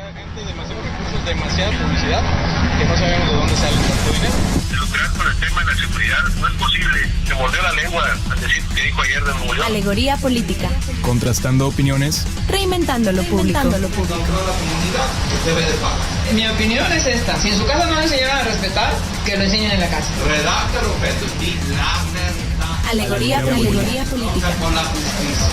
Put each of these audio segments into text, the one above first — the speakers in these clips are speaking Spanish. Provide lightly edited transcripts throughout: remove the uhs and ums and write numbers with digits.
demasiada gente, demasiados recursos, demasiada publicidad que no sabemos de dónde sale tanto dinero. De lucrar con el tema de la seguridad no es posible. Se mordió la lengua al decir que dijo ayer de Nuevo León. Alegoría política. Contrastando opiniones. Reinventando lo público. Toda la comunidad debe de pagar. Mi opinión es esta: si en su casa no le enseñaron a respetar, que lo enseñen en la casa. Redacta, Roberto, di la verdad. Alegoría política. Con la justicia.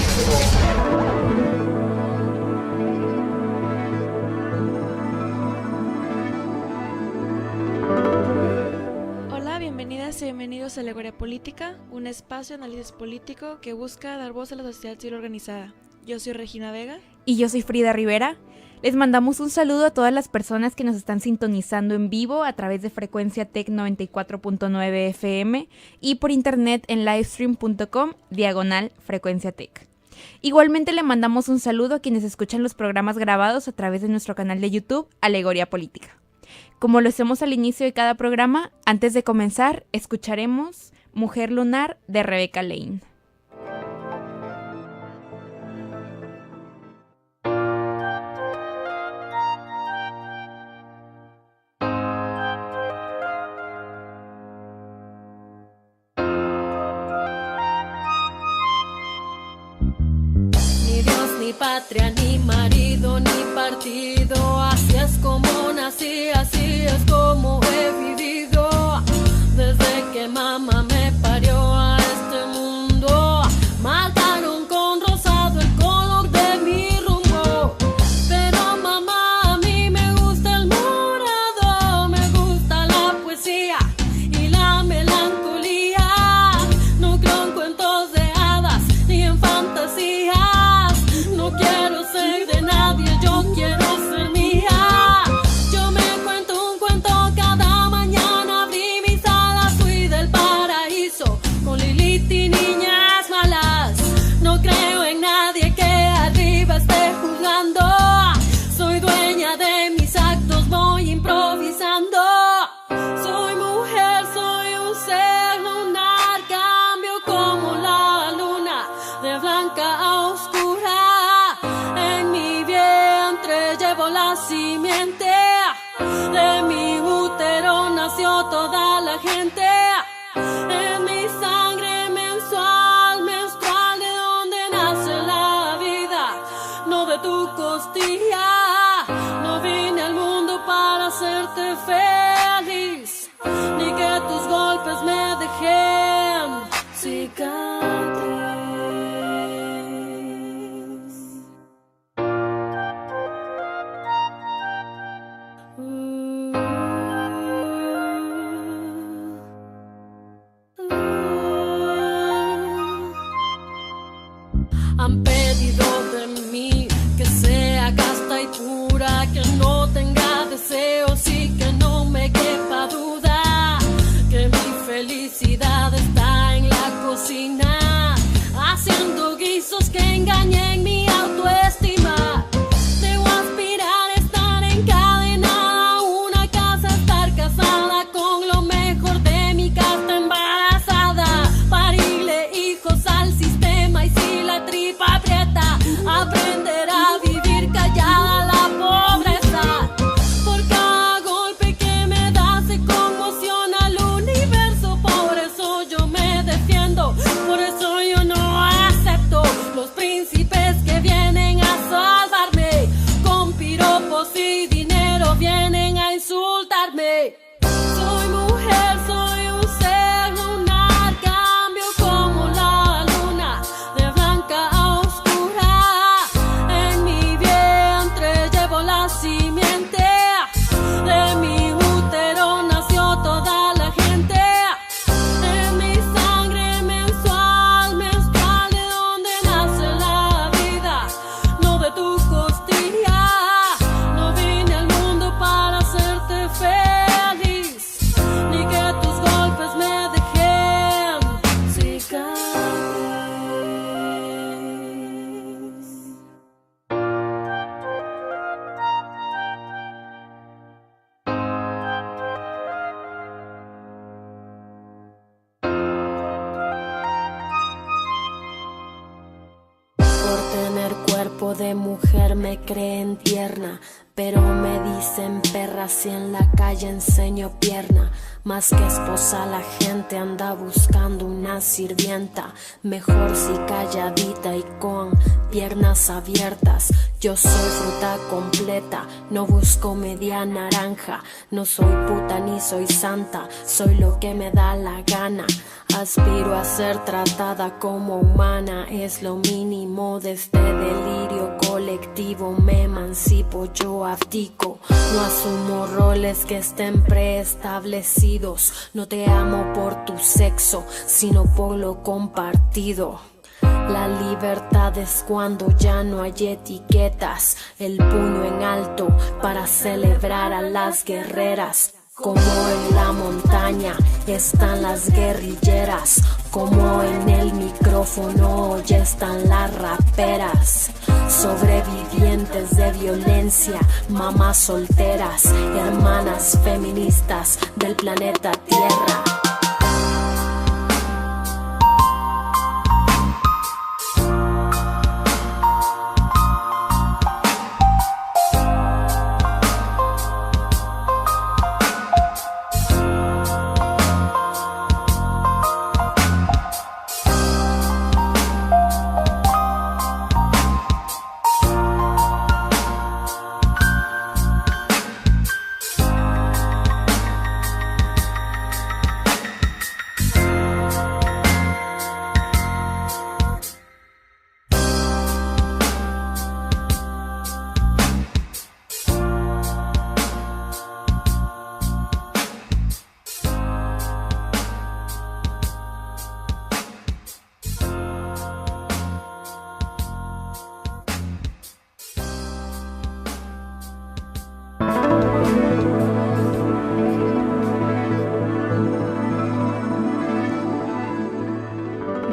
Bienvenidas y bienvenidos a Alegoría Política, un espacio de análisis político que busca dar voz a la sociedad civil organizada. Yo soy Regina Vega. Y yo soy Frida Rivera. Les mandamos un saludo a todas las personas que nos están sintonizando en vivo a través de Frecuencia Tech 94.9 FM y por internet en livestream.com/Frecuencia Tech. Igualmente le mandamos un saludo a quienes escuchan los programas grabados a través de nuestro canal de YouTube, Alegoría Política. Como lo hacemos al inicio de cada programa, antes de comenzar, escucharemos Mujer Lunar de Rebecca Lane. Ni Dios, ni patria, ni marido, ni partido. Así es como nací, así es como he vivido. Desde que mamá me parió a este mundo, marcaron con rosado el color de mi rumbo. Pero mamá, a mí me gusta el morado, me gusta la poesía y la melancolía. No creo en cuentos de hadas ni en fantasías. No quiero ser de nadie, yo quiero ser mía. Yo me cuento un cuento cada mañana, abrí mis alas, fui del paraíso con Lilith y niñas malas. No creo en nadie que arriba esté juzgando. Soy dueña de mis actos, voy improvisando. Soy mujer, soy un ser lunar, cambio como la luna de blanca a oscura. En mi vientre llevo la simiente, de mi útero nació toda la gente. En mi sangre menstrual, de donde nace la vida, no de tu costilla. No vine al mundo para hacerte feliz, ni que tus golpes me dejen cicatriz. Han pedido de mí que sea casta y pura, que no tenga deseos y que no me quepa duda, que mi felicidad está en la cocina, haciendo guisos que engañen mi autoestima. Debo aspirar a estar encadenada a una casa, estar casada con lo mejor de mi casta, embarazada, parirle hijos al sistema y si la tripa aprieta, aprender a vivir callada la pobreza. Por cada golpe que me da se conmociona el universo, por eso yo me defiendo, por eso yo no acepto los príncipes que vienen a salvarme, con piropos y dinero vienen a insultarme. Soy mujer, soy un ser lunar, cambio como la luna de blanca a oscura. En mi vientre llevo la simiente, de mi útero nació toda la gente. En mi sangre menstrual, de donde nace la vida, no de tu costilla. No vine al mundo para hacerte feliz, ni que tus golpes me dejen cicatriz. Por tener cuerpo de mujer me creen tierna, pero me dicen perra si en la calle enseño pierna. Más que esposa la gente anda buscando una sirvienta. Mejor si calladita y con piernas abiertas. Yo soy fruta completa, no busco media naranja. No soy puta ni soy santa, soy lo que me da la gana. Aspiro a ser tratada como humana, es lo mínimo de este delirio colectivo. Me emancipo, yo abdico, no asumo roles que estén preestablecidos. No te amo por tu sexo, sino por lo compartido. La libertad es cuando ya no hay etiquetas. El puño en alto para celebrar a las guerreras. Como en la montaña están las guerrilleras, como en el micrófono ya están las raperas. Sobrevivientes de violencia, mamás solteras, hermanas feministas del planeta Tierra.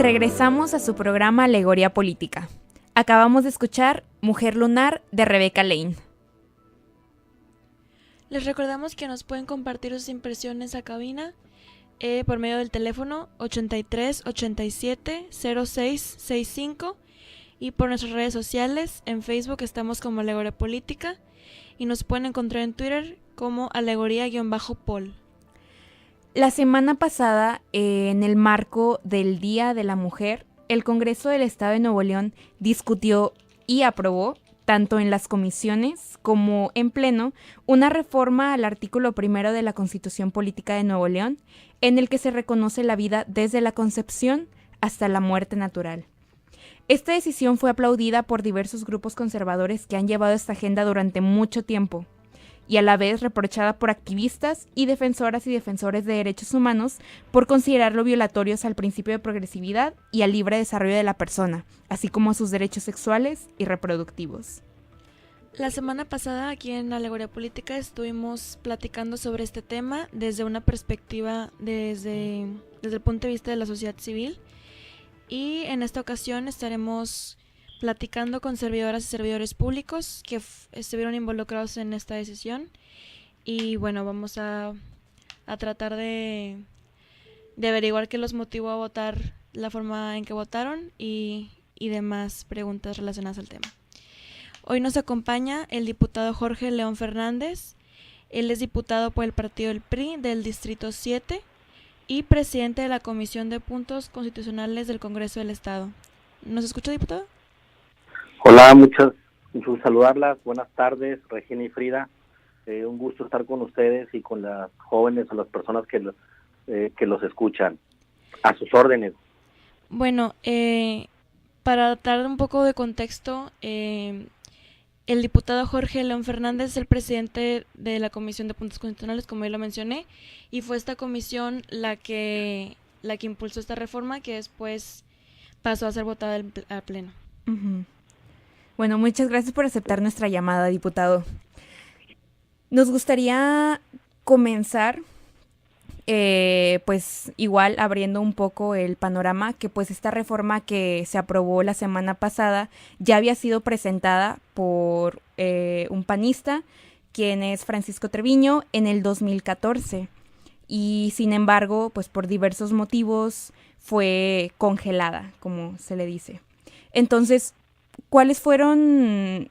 Regresamos a su programa Alegoría Política. Acabamos de escuchar Mujer Lunar de Rebeca Lane. Les recordamos que nos pueden compartir sus impresiones a cabina por medio del teléfono 83 87 06 65 y por nuestras redes sociales. En Facebook estamos como Alegoría Política y nos pueden encontrar en Twitter como alegoría-pol. La semana pasada, en el marco del Día de la Mujer, el Congreso del Estado de Nuevo León discutió y aprobó, tanto en las comisiones como en pleno, una reforma al artículo 1 de la Constitución Política de Nuevo León, en el que se reconoce la vida desde la concepción hasta la muerte natural. Esta decisión fue aplaudida por diversos grupos conservadores que han llevado esta agenda durante mucho tiempo, y a la vez reprochada por activistas y defensoras y defensores de derechos humanos por considerarlo violatorios al principio de progresividad y al libre desarrollo de la persona, así como a sus derechos sexuales y reproductivos. La semana pasada aquí en Alegoría Política estuvimos platicando sobre este tema desde una perspectiva desde el punto de vista de la sociedad civil, y en esta ocasión estaremos platicando con servidoras y servidores públicos que estuvieron involucrados en esta decisión. Y bueno, vamos a tratar de averiguar qué los motivó a votar la forma en que votaron y demás preguntas relacionadas al tema. Hoy nos acompaña el diputado Jorge León Fernández. Él es diputado por el partido del PRI del Distrito 7 y presidente de la Comisión de Puntos Constitucionales del Congreso del Estado. ¿Nos escucha, diputado? Hola, gusto saludarlas. Buenas tardes, Regina y Frida. Un gusto estar con ustedes y con las jóvenes o las personas que los escuchan. A sus órdenes. Bueno, para dar un poco de contexto, el diputado Jorge León Fernández es el presidente de la Comisión de Puntos Constitucionales, como ya lo mencioné, y fue esta comisión la que impulsó esta reforma que después pasó a ser votada al Pleno. Uh-huh. Bueno, muchas gracias por aceptar nuestra llamada, diputado. Nos gustaría comenzar, pues igual abriendo un poco el panorama, que pues esta reforma que se aprobó la semana pasada ya había sido presentada por un panista, quien es Francisco Treviño, en el 2014. Y sin embargo, pues por diversos motivos fue congelada, como se le dice. Entonces, ¿cuáles fueron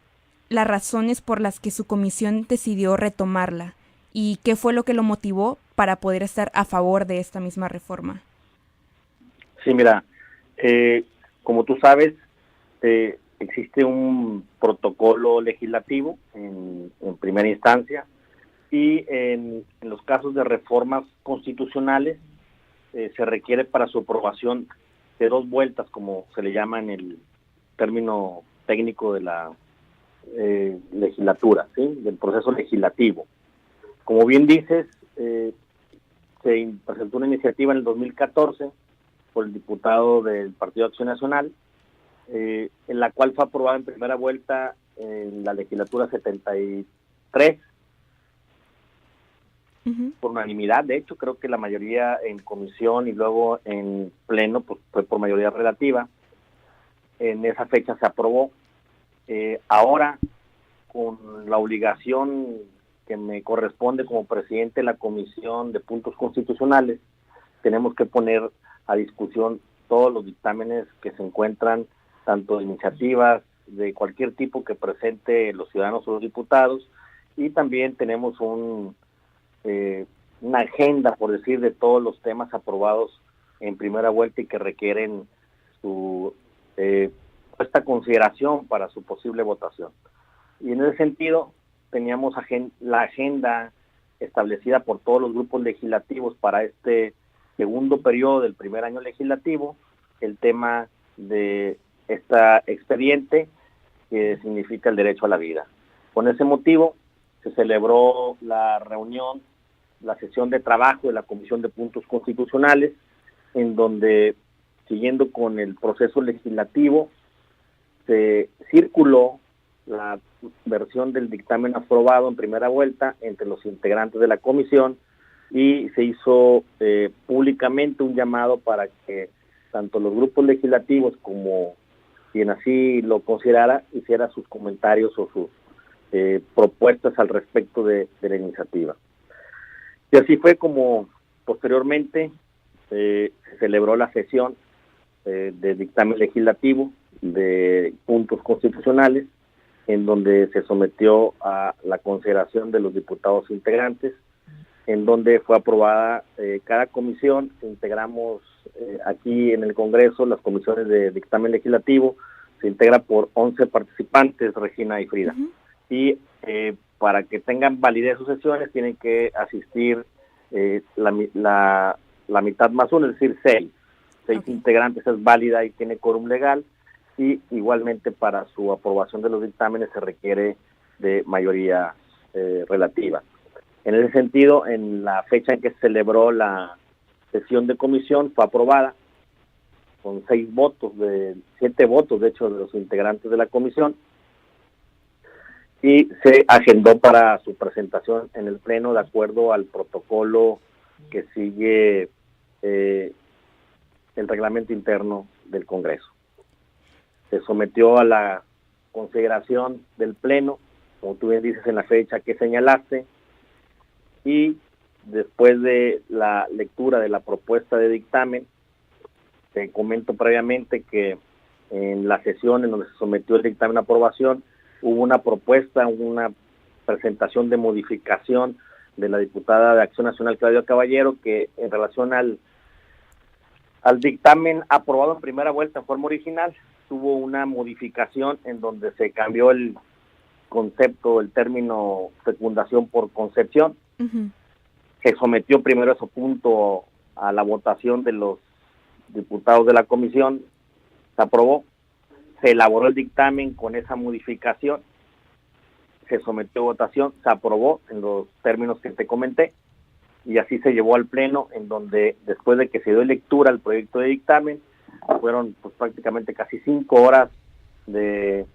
las razones por las que su comisión decidió retomarla y qué fue lo que lo motivó para poder estar a favor de esta misma reforma. Sí, mira, como tú sabes, existe un protocolo legislativo en primera instancia y en los casos de reformas constitucionales se requiere para su aprobación de 2 vueltas, como se le llama en el término técnico de la legislatura, ¿sí? Del proceso legislativo. Como bien dices, se presentó una iniciativa en el 2014 por el diputado del Partido Acción Nacional, en la cual fue aprobada en primera vuelta en la legislatura 73, por unanimidad. De hecho, creo que la mayoría en comisión y luego en pleno pues fue por mayoría relativa. En esa fecha se aprobó. Ahora, con la obligación que me corresponde como presidente de la Comisión de Puntos Constitucionales, tenemos que poner a discusión todos los dictámenes que se encuentran, tanto de iniciativas de cualquier tipo que presente los ciudadanos o los diputados, y también tenemos una agenda, por decir, de todos los temas aprobados en primera vuelta y que requieren su esta consideración para su posible votación. Y en ese sentido, teníamos la agenda establecida por todos los grupos legislativos para este segundo periodo del primer año legislativo, el tema de este expediente que significa el derecho a la vida. Con ese motivo, se celebró la reunión, la sesión de trabajo de la Comisión de Puntos Constitucionales, en donde, siguiendo con el proceso legislativo, se circuló la versión del dictamen aprobado en primera vuelta entre los integrantes de la comisión y se hizo públicamente un llamado para que tanto los grupos legislativos como quien así lo considerara hiciera sus comentarios o sus propuestas al respecto de la iniciativa. Y así fue como posteriormente se celebró la sesión de dictamen legislativo de puntos constitucionales, en donde se sometió a la consideración de los diputados integrantes, en donde fue aprobada cada comisión. Integramos aquí en el Congreso las comisiones de dictamen legislativo, se integra por 11 participantes, Regina y Frida. Y para que tengan validez sus sesiones tienen que asistir la mitad más uno, es decir, 6 integrantes es válida y tiene quórum legal, y igualmente para su aprobación de los dictámenes se requiere de mayoría relativa. En ese sentido, en la fecha en que se celebró la sesión de comisión, fue aprobada con 7 votos, de hecho, de los integrantes de la comisión, y se agendó para su presentación en el Pleno de acuerdo al protocolo que sigue el reglamento interno del Congreso. Se sometió a la consideración del Pleno, como tú bien dices, en la fecha que señalaste, y después de la lectura de la propuesta de dictamen, te comento previamente que en la sesión en donde se sometió el dictamen a aprobación, hubo una propuesta, una presentación de modificación de la diputada de Acción Nacional, Claudia Caballero, que en relación al dictamen aprobado en primera vuelta en forma original, tuvo una modificación en donde se cambió el concepto, el término fecundación por concepción. Se sometió primero ese punto a la votación de los diputados de la comisión, se aprobó, se elaboró el dictamen con esa modificación, se sometió a votación, se aprobó en los términos que te comenté, y así se llevó al Pleno, en donde después de que se dio lectura al proyecto de dictamen, fueron pues prácticamente casi 5 horas de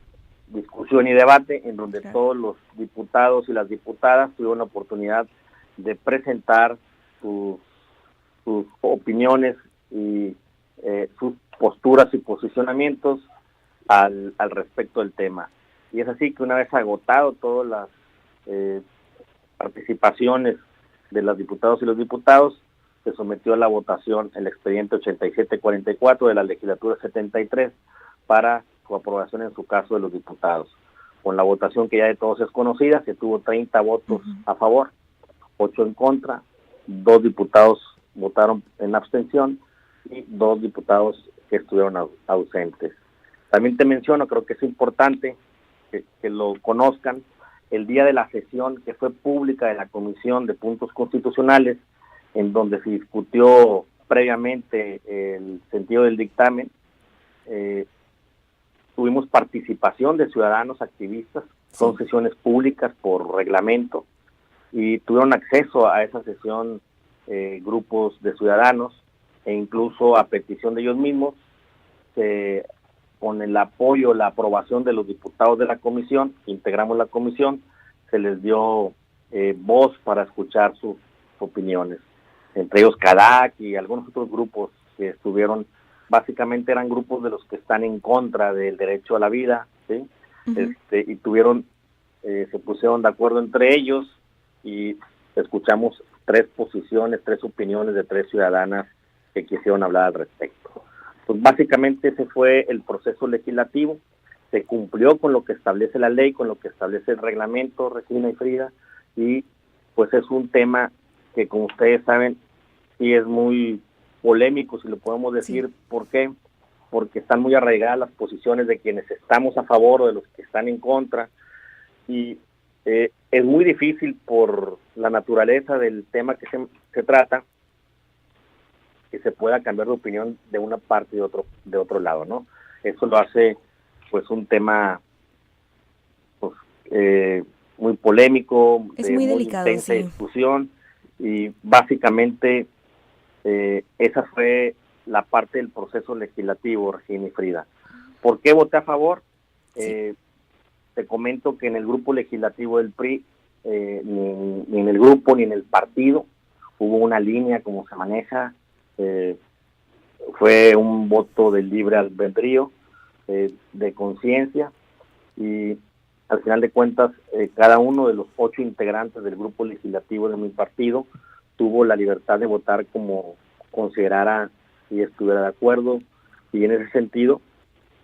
discusión y debate, en donde todos los diputados y las diputadas tuvieron la oportunidad de presentar sus opiniones y sus posturas y posicionamientos al respecto del tema. Y es así que una vez agotado todas las participaciones de los diputados y los diputados, se sometió a la votación el expediente 8744 de la legislatura 73 para su aprobación en su caso de los diputados. con la votación que ya de todos es conocida, se tuvo 30 votos a favor, 8 en contra, 2 diputados votaron en abstención y 2 diputados que estuvieron ausentes. También te menciono, creo que es importante que lo conozcan, el día de la sesión que fue pública de la Comisión de Puntos Constitucionales, en donde se discutió previamente el sentido del dictamen, tuvimos participación de ciudadanos activistas, son sesiones públicas por reglamento, y tuvieron acceso a esa sesión grupos de ciudadanos, e incluso a petición de ellos mismos, con el apoyo, la aprobación de los diputados de la comisión, integramos la comisión, se les dio voz para escuchar sus opiniones, entre ellos CADAC y algunos otros grupos que estuvieron, básicamente eran grupos de los que están en contra del derecho a la vida, ¿sí? Y tuvieron, se pusieron de acuerdo entre ellos y escuchamos 3 posiciones, 3 opiniones de 3 ciudadanas que quisieron hablar al respecto. Pues básicamente ese fue el proceso legislativo, se cumplió con lo que establece la ley, con lo que establece el reglamento, Regina y Frida, y pues es un tema que, como ustedes saben, sí es muy polémico, si lo podemos decir. Sí. ¿Por qué? Porque están muy arraigadas las posiciones de quienes estamos a favor o de los que están en contra, y es muy difícil por la naturaleza del tema que se trata, que se pueda cambiar de opinión de una parte y de otro lado, ¿no? Eso lo hace pues un tema pues, muy polémico, es muy delicado, intensa discusión, y básicamente esa fue la parte del proceso legislativo, Regina y Frida. ¿Por qué voté a favor? Te comento que en el grupo legislativo del PRI, ni en el grupo ni en el partido hubo una línea como se maneja. Fue un voto del libre albedrío, de conciencia, y al final de cuentas cada uno de los 8 integrantes del grupo legislativo de mi partido tuvo la libertad de votar como considerara y estuviera de acuerdo, y en ese sentido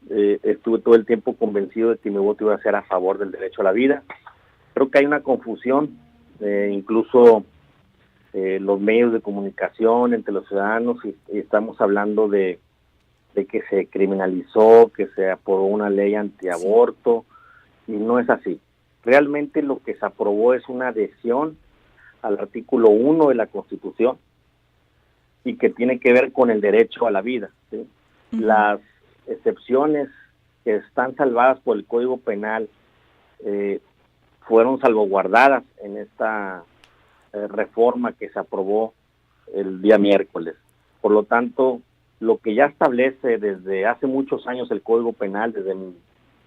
estuve todo el tiempo convencido de que mi voto iba a ser a favor del derecho a la vida. Creo que hay una confusión, incluso los medios de comunicación entre los ciudadanos, y estamos hablando de que se criminalizó, que se aprobó una ley antiaborto, y no es así. Realmente lo que se aprobó es una adhesión al artículo 1 de la Constitución, y que tiene que ver con el derecho a la vida, ¿sí? Las excepciones que están salvadas por el Código Penal fueron salvaguardadas en esta reforma que se aprobó el día miércoles. Por lo tanto, lo que ya establece desde hace muchos años el Código Penal, desde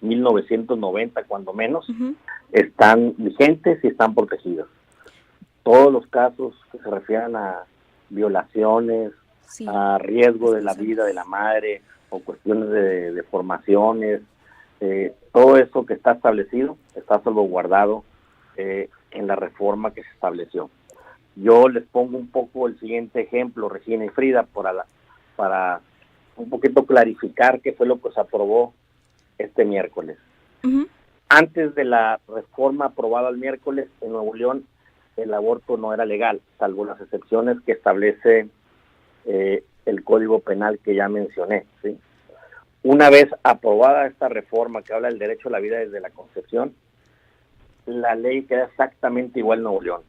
1990 cuando menos, están vigentes y están protegidos. Todos los casos que se refieran a violaciones, a riesgo de la vida de la madre, o cuestiones de formaciones, todo eso que está establecido, está salvaguardado en la reforma que se estableció. Yo les pongo un poco el siguiente ejemplo, Regina y Frida, para un poquito clarificar qué fue lo que se aprobó este miércoles. Antes de la reforma aprobada el miércoles, en Nuevo León el aborto no era legal, salvo las excepciones que establece el Código Penal que ya mencioné, ¿sí? Una vez aprobada esta reforma que habla del derecho a la vida desde la concepción, la ley queda exactamente igual en Nuevo León.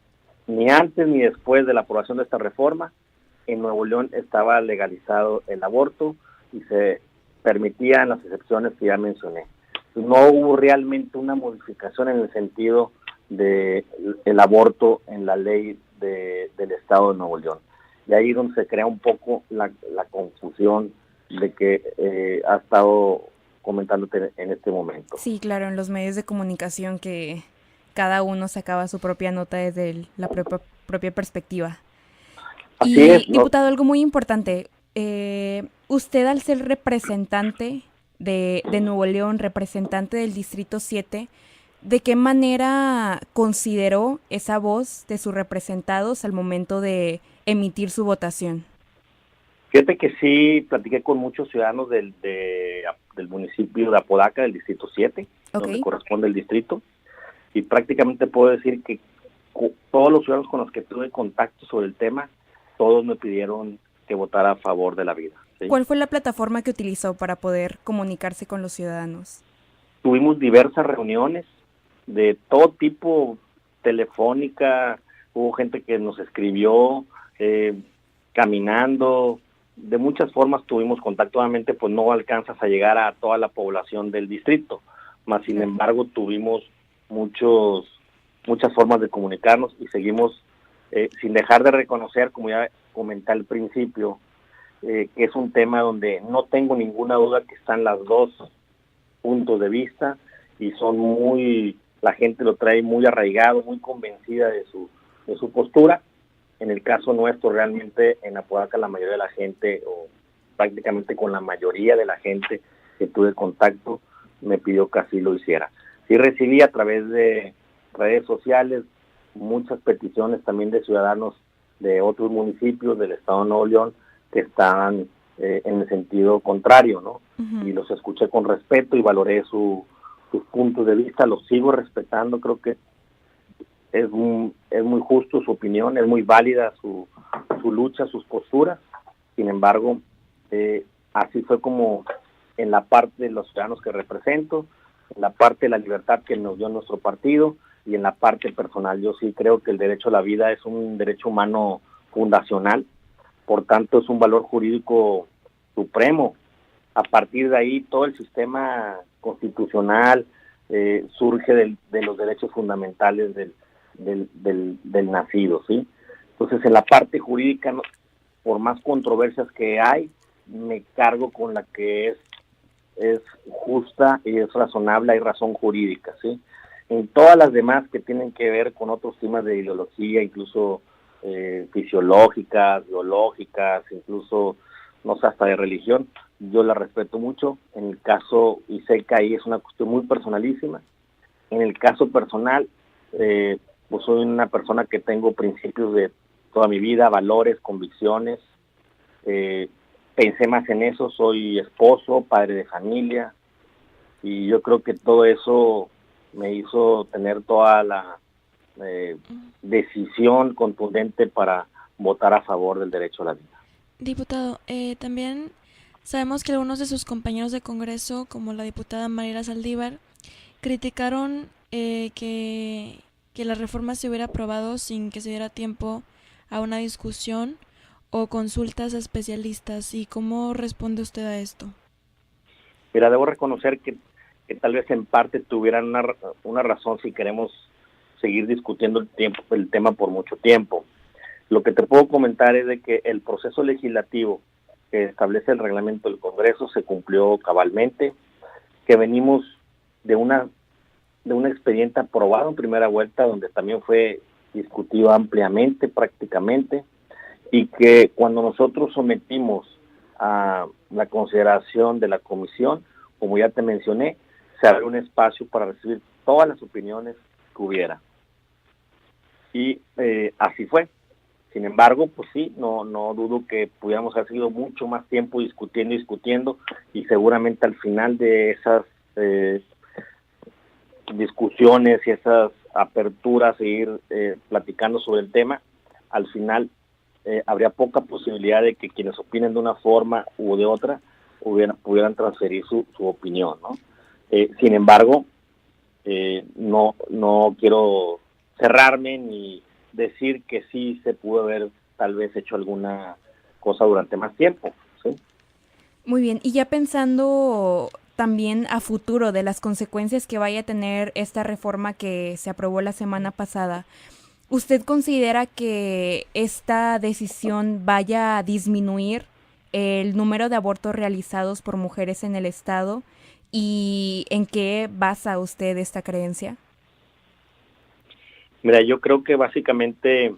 Ni antes ni después de la aprobación de esta reforma, en Nuevo León estaba legalizado el aborto y se permitían las excepciones que ya mencioné. No hubo realmente una modificación en el sentido del aborto en la ley del Estado de Nuevo León. Y ahí es donde se crea un poco la confusión de que ha estado comentándote en este momento. Sí, claro, en los medios de comunicación que cada uno sacaba su propia nota desde la propia perspectiva. Así y, es, ¿no? Diputado, algo muy importante. Usted, al ser representante de Nuevo León, representante del Distrito 7, ¿de qué manera consideró esa voz de sus representados al momento de emitir su votación? Fíjate que sí, platiqué con muchos ciudadanos del municipio de Apodaca, del Distrito 7. donde corresponde el distrito, y prácticamente puedo decir que todos los ciudadanos con los que tuve contacto sobre el tema, todos me pidieron que votara a favor de la vida. ¿Sí? ¿Cuál fue la plataforma que utilizó para poder comunicarse con los ciudadanos? Tuvimos diversas reuniones de todo tipo, telefónica, hubo gente que nos escribió, caminando, de muchas formas tuvimos contacto. Obviamente pues no alcanzas a llegar a toda la población del distrito, más sin embargo tuvimos muchas formas de comunicarnos y seguimos sin dejar de reconocer, como ya comenté al principio, que es un tema donde no tengo ninguna duda que están los dos puntos de vista y la gente lo trae muy arraigado, muy convencida de su postura. En el caso nuestro, realmente en Apodaca la mayoría de la gente, o prácticamente con la mayoría de la gente que tuve contacto, me pidió que así lo hiciera. Sí recibí a través de redes sociales muchas peticiones también de ciudadanos de otros municipios del estado de Nuevo León que estaban en el sentido contrario, ¿no? Y los escuché con respeto y valoré sus puntos de vista, los sigo respetando. Creo que es muy justo su opinión, es muy válida su lucha, sus posturas. Sin embargo, así fue como en la parte de los ciudadanos que represento, en la parte de la libertad que nos dio nuestro partido y en la parte personal. Yo sí creo que el derecho a la vida es un derecho humano fundacional, por tanto es un valor jurídico supremo. A partir de ahí todo el sistema constitucional surge de los derechos fundamentales del nacido, ¿sí? Entonces en la parte jurídica, por más controversias que hay, me cargo con la que es justa y es razonable, hay razón jurídica, ¿sí? En todas las demás que tienen que ver con otros temas de ideología, incluso fisiológicas, biológicas, incluso, no sé, hasta de religión, yo la respeto mucho. En el caso, y sé que ahí es una cuestión muy personalísima. En el caso personal, pues soy una persona que tengo principios de toda mi vida, valores, convicciones. Pensé más en eso, soy esposo, padre de familia, y yo creo que todo eso me hizo tener toda la decisión contundente para votar a favor del derecho a la vida. Diputado, también sabemos que algunos de sus compañeros de Congreso, como la diputada Mayra Saldívar, criticaron que la reforma se hubiera aprobado sin que se diera tiempo a una discusión o consultas a especialistas. ¿Y cómo responde usted a esto? Mira, debo reconocer que tal vez en parte tuvieran una razón si queremos seguir discutiendo el tema por mucho tiempo. Lo que te puedo comentar es de que el proceso legislativo que establece el reglamento del Congreso se cumplió cabalmente, que venimos de un expediente aprobado en primera vuelta, donde también fue discutido ampliamente, prácticamente, y que cuando nosotros sometimos a la consideración de la comisión, como ya te mencioné, se abrió un espacio para recibir todas las opiniones que hubiera. Y así fue. Sin embargo, pues sí, no dudo que pudiéramos haber seguido mucho más tiempo discutiendo, y seguramente al final de esas discusiones y esas aperturas, seguir platicando sobre el tema, al final habría poca posibilidad de que quienes opinen de una forma u de otra pudieran transferir su opinión, ¿no? Sin embargo, no quiero cerrarme ni decir que sí se pudo haber tal vez hecho alguna cosa durante más tiempo, ¿sí? Muy bien, y ya pensando también a futuro de las consecuencias que vaya a tener esta reforma que se aprobó la semana pasada, ¿usted considera que esta decisión vaya a disminuir el número de abortos realizados por mujeres en el estado? ¿Y en qué basa usted esta creencia? Mira, yo creo que básicamente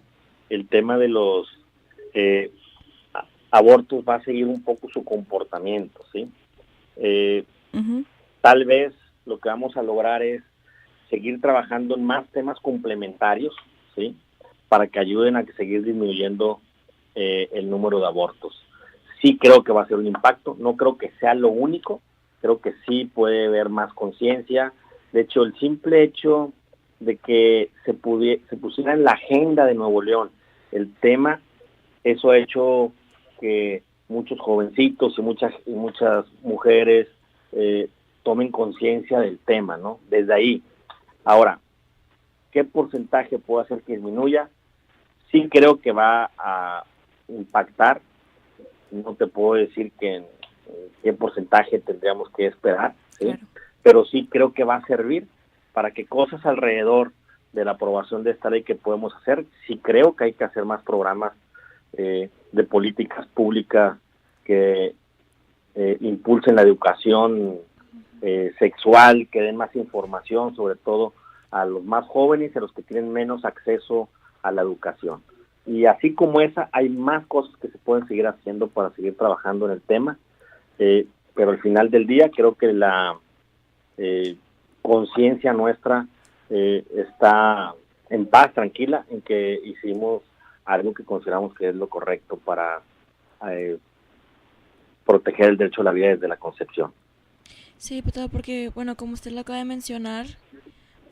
el tema de los abortos va a seguir un poco su comportamiento, ¿sí? Tal vez lo que vamos a lograr es seguir trabajando en más temas complementarios, ¿sí? Para que ayuden a seguir disminuyendo el número de abortos. Sí creo que va a ser un impacto, no creo que sea lo único, creo que sí puede haber más conciencia De hecho, el simple hecho de que se pusiera en la agenda de Nuevo León el tema, eso ha hecho que muchos jovencitos y muchas mujeres tomen conciencia del tema, ¿no? Desde ahí. Ahora, ¿qué porcentaje puede hacer que disminuya? Sí creo que va a impactar. No te puedo decir que en qué porcentaje tendríamos que esperar, ¿sí? Claro. Pero sí creo que va a servir para que cosas alrededor de la aprobación de esta ley que podemos hacer. Sí creo que hay que hacer más programas de políticas públicas que impulsen la educación sexual, que den más información, sobre todo a los más jóvenes y a los que tienen menos acceso a la educación. Y así como esa, hay más cosas que se pueden seguir haciendo para seguir trabajando en el tema, pero al final del día creo que la conciencia nuestra está en paz, tranquila, en que hicimos algo que consideramos que es lo correcto para proteger el derecho a la vida desde la concepción. Sí, diputado, porque, bueno, como usted lo acaba de mencionar,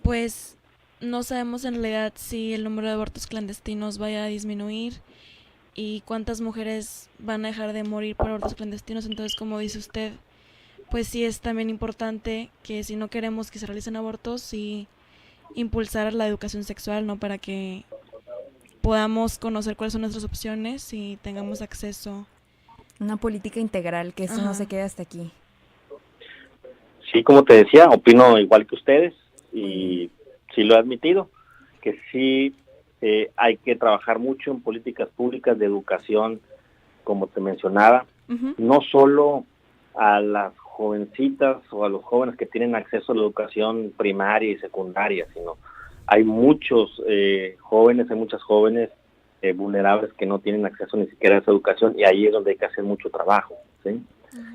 pues no sabemos en realidad si el número de abortos clandestinos vaya a disminuir y cuántas mujeres van a dejar de morir por abortos clandestinos. Entonces, como dice usted, pues sí es también importante que si no queremos que se realicen abortos, sí impulsar la educación sexual, ¿no? Para que podamos conocer cuáles son nuestras opciones y tengamos acceso. Una política integral, que eso no se quede hasta aquí. Sí, como te decía, opino igual que ustedes y sí lo he admitido, que sí hay que trabajar mucho en políticas públicas de educación, como te mencionaba, no solo a las jovencitas o a los jóvenes que tienen acceso a la educación primaria y secundaria, sino hay muchos jóvenes, hay muchas jóvenes vulnerables que no tienen acceso ni siquiera a esa educación, y ahí es donde hay que hacer mucho trabajo, ¿sí?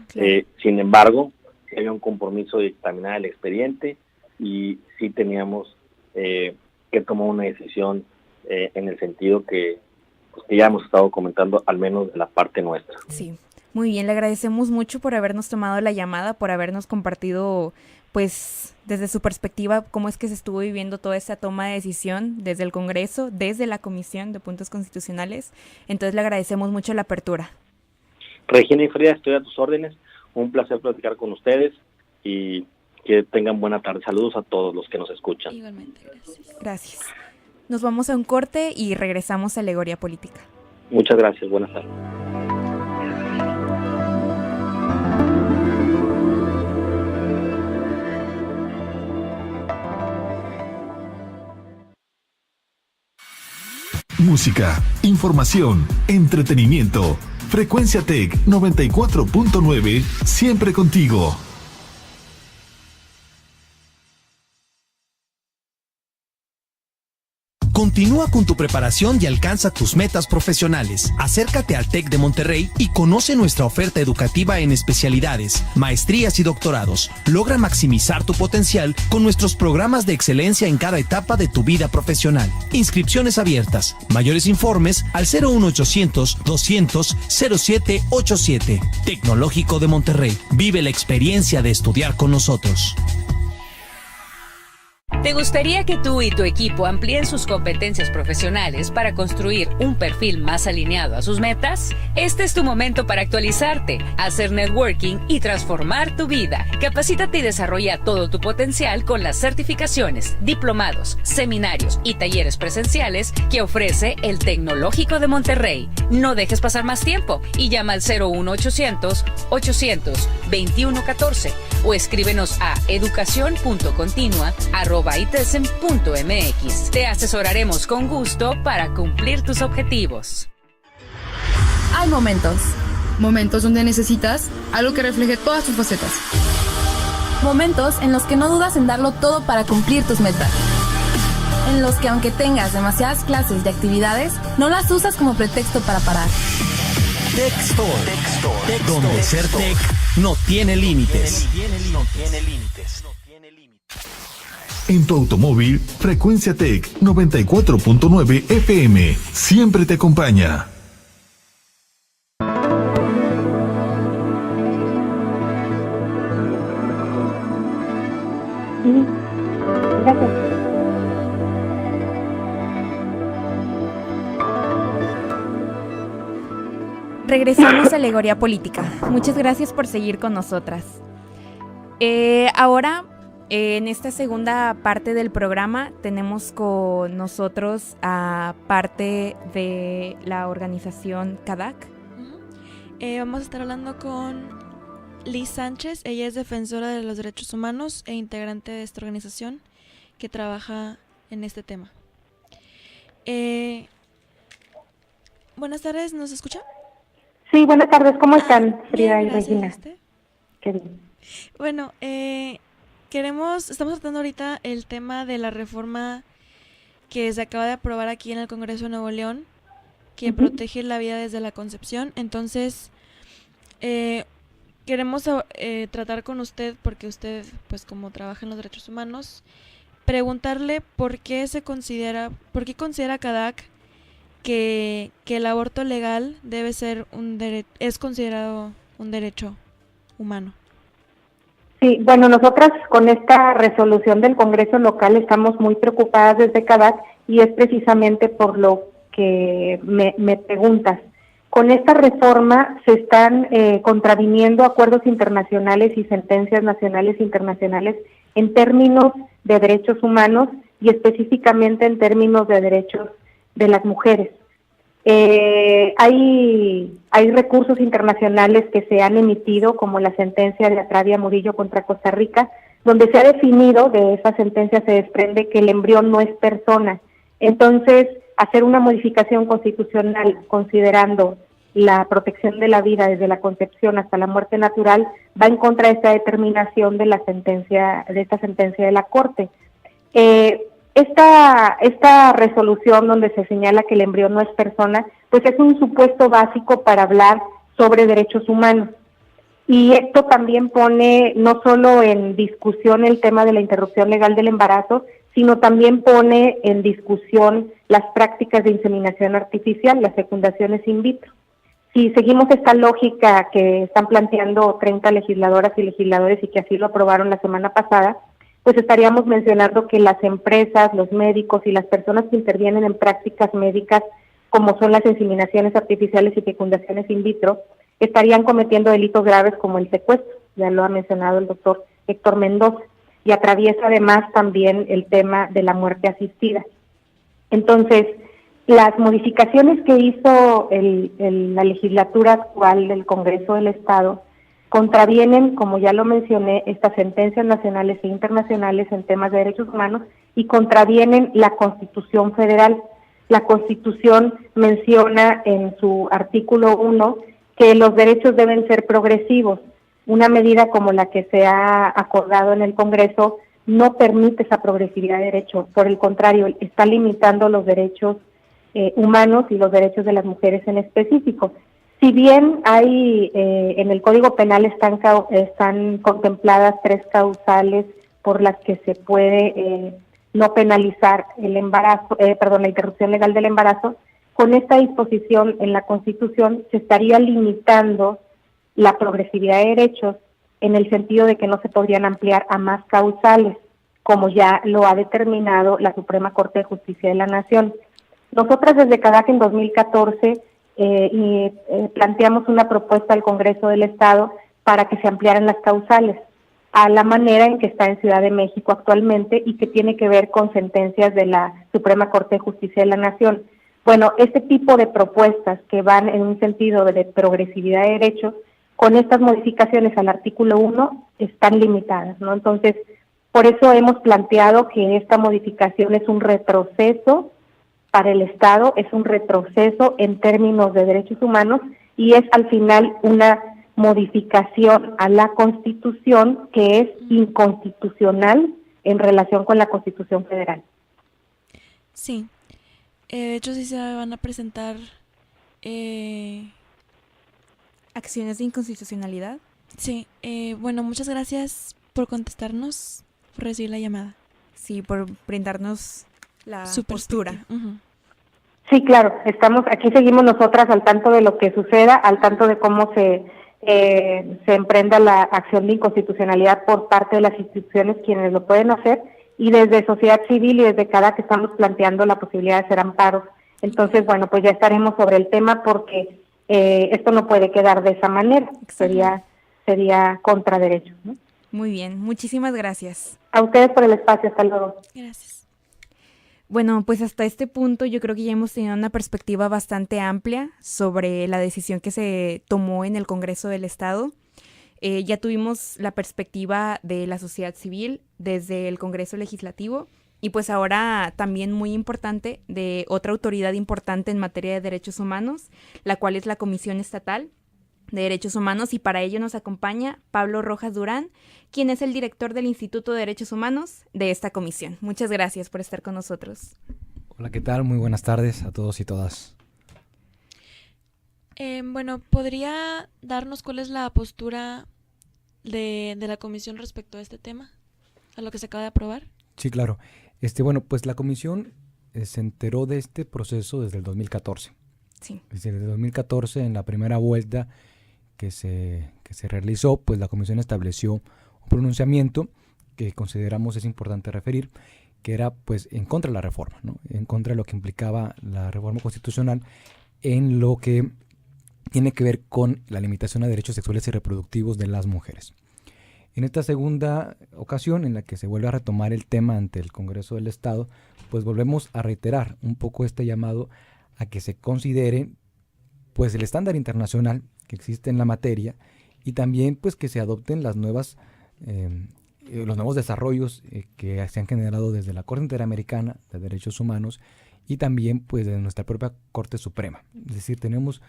Claro. Sin embargo, sí había un compromiso de dictaminar el expediente y sí teníamos que tomar una decisión en el sentido que ya hemos estado comentando, al menos de la parte nuestra. Sí, muy bien, le agradecemos mucho por habernos tomado la llamada, por habernos compartido, pues, desde su perspectiva, cómo es que se estuvo viviendo toda esta toma de decisión desde el Congreso, desde la Comisión de Puntos Constitucionales. Entonces le agradecemos mucho la apertura. Regina y Frida, estoy a tus órdenes. Un placer platicar con ustedes y que tengan buena tarde. Saludos a todos los que nos escuchan. Igualmente, gracias. Gracias. Nos vamos a un corte y regresamos a Alegoría Política. Muchas gracias. Buenas tardes. Música, información, entretenimiento. Frecuencia Tech 94.9, siempre contigo. Continúa con tu preparación y alcanza tus metas profesionales. Acércate al TEC de Monterrey y conoce nuestra oferta educativa en especialidades, maestrías y doctorados. Logra maximizar tu potencial con nuestros programas de excelencia en cada etapa de tu vida profesional. Inscripciones abiertas. Mayores informes al 01800 200 0787. Tecnológico de Monterrey. Vive la experiencia de estudiar con nosotros. ¿Te gustaría que tú y tu equipo amplíen sus competencias profesionales para construir un perfil más alineado a sus metas? Este es tu momento para actualizarte, hacer networking y transformar tu vida. Capacítate y desarrolla todo tu potencial con las certificaciones, diplomados, seminarios y talleres presenciales que ofrece el Tecnológico de Monterrey. No dejes pasar más tiempo y llama al 01800 800 2114 o escríbenos a educacion.continua@itesen.mx. Te asesoraremos con gusto para cumplir tus objetivos. Hay momentos donde necesitas algo que refleje todas tus facetas. Momentos en los que no dudas en darlo todo para cumplir tus metas. En los que aunque tengas demasiadas clases y actividades, no las usas como pretexto para parar. Tech Store, donde ser tech no tiene límites. En tu automóvil, Frecuencia Tech 94.9 FM siempre te acompaña. Gracias. Regresamos a Alegoría Política. Muchas gracias por seguir con nosotras. Ahora, en esta segunda parte del programa, tenemos con nosotros a parte de la organización CADAC. Vamos a estar hablando con Liz Sánchez. Ella es defensora de los derechos humanos e integrante de esta organización que trabaja en este tema. Buenas tardes, ¿nos escucha? Sí, buenas tardes, ¿cómo están, Frida y Regina? Qué bien. Bueno, estamos tratando ahorita el tema de la reforma que se acaba de aprobar aquí en el Congreso de Nuevo León, que protege la vida desde la concepción. Entonces, queremos tratar con usted, porque usted, pues como trabaja en los derechos humanos, preguntarle por qué considera CADAC que el aborto legal debe ser es considerado un derecho humano. Sí, bueno, nosotras con esta resolución del Congreso local estamos muy preocupadas desde CADAC y es precisamente por lo que me preguntas. Con esta reforma se están contraviniendo acuerdos internacionales y sentencias nacionales e internacionales en términos de derechos humanos y específicamente en términos de derechos de las mujeres. Hay recursos internacionales que se han emitido, como la sentencia de Atravia Murillo contra Costa Rica, donde se ha definido, de esa sentencia se desprende que el embrión no es persona. Entonces, hacer una modificación constitucional considerando la protección de la vida desde la concepción hasta la muerte natural va en contra de esta determinación de esta sentencia de la Corte. Esta resolución donde se señala que el embrión no es persona, pues es un supuesto básico para hablar sobre derechos humanos. Y esto también pone no solo en discusión el tema de la interrupción legal del embarazo, sino también pone en discusión las prácticas de inseminación artificial, las fecundaciones in vitro. Si seguimos esta lógica que están planteando 30 legisladoras y legisladores y que así lo aprobaron la semana pasada, pues estaríamos mencionando que las empresas, los médicos y las personas que intervienen en prácticas médicas, como son las inseminaciones artificiales y fecundaciones in vitro, estarían cometiendo delitos graves como el secuestro, ya lo ha mencionado el doctor Héctor Mendoza, y atraviesa además también el tema de la muerte asistida. Entonces, las modificaciones que hizo la legislatura actual del Congreso del Estado contravienen, como ya lo mencioné, estas sentencias nacionales e internacionales en temas de derechos humanos y contravienen la Constitución Federal. La Constitución menciona en su artículo 1 que los derechos deben ser progresivos. Una medida como la que se ha acordado en el Congreso no permite esa progresividad de derechos, por el contrario, está limitando los derechos humanos y los derechos de las mujeres en específico. Si bien hay en el Código Penal están contempladas 3 causales por las que se puede no penalizar el embarazo, la interrupción legal del embarazo, con esta disposición en la Constitución se estaría limitando la progresividad de derechos en el sentido de que no se podrían ampliar a más causales, como ya lo ha determinado la Suprema Corte de Justicia de la Nación. Nosotras desde CADAC en 2014 planteamos una propuesta al Congreso del Estado para que se ampliaran las causales a la manera en que está en Ciudad de México actualmente y que tiene que ver con sentencias de la Suprema Corte de Justicia de la Nación. Bueno, este tipo de propuestas que van en un sentido de progresividad de derechos, con estas modificaciones al artículo 1 están limitadas, ¿no? Entonces, por eso hemos planteado que esta modificación es un retroceso para el Estado, es un retroceso en términos de derechos humanos y es al final una modificación a la Constitución que es inconstitucional en relación con la Constitución Federal. Sí, de hecho sí se van a presentar acciones de inconstitucionalidad. Sí, bueno, muchas gracias por contestarnos, por recibir la llamada. Sí, por brindarnos su postura. Sí, claro, aquí seguimos nosotras al tanto de lo que suceda, al tanto de cómo se emprenda la acción de inconstitucionalidad por parte de las instituciones quienes lo pueden hacer y desde sociedad civil y desde cada que estamos planteando la posibilidad de hacer amparos. Entonces, bueno, pues ya estaremos sobre el tema porque esto no puede quedar de esa manera, sería contra derecho, ¿no? Muy bien, muchísimas gracias. A ustedes por el espacio, hasta luego. Gracias. Bueno, pues hasta este punto yo creo que ya hemos tenido una perspectiva bastante amplia sobre la decisión que se tomó en el Congreso del Estado. Ya tuvimos la perspectiva de la sociedad civil desde el Congreso Legislativo y pues ahora también muy importante de otra autoridad importante en materia de derechos humanos, la cual es la Comisión Estatal de Derechos Humanos, y para ello nos acompaña Pablo Rojas Durán, quien es el director del Instituto de Derechos Humanos de esta comisión. Muchas gracias por estar con nosotros. Hola, ¿qué tal? Muy buenas tardes a todos y todas. Bueno, ¿podría darnos cuál es la postura de la comisión respecto a este tema, a lo que se acaba de aprobar? Sí, claro. Bueno, pues la comisión se enteró de este proceso desde el 2014. Sí. Desde el 2014, en la primera vuelta que se realizó, pues la comisión estableció un pronunciamiento que consideramos es importante referir, que era pues en contra de la reforma, ¿no? En contra de lo que implicaba la reforma constitucional en lo que tiene que ver con la limitación a derechos sexuales y reproductivos de las mujeres. En esta segunda ocasión en la que se vuelve a retomar el tema ante el Congreso del Estado, pues volvemos a reiterar un poco este llamado a que se considere pues el estándar internacional que existe en la materia y también pues que se adopten las nuevas los nuevos desarrollos que se han generado desde la Corte Interamericana de Derechos Humanos y también pues de nuestra propia Corte Suprema. Es decir, tenemos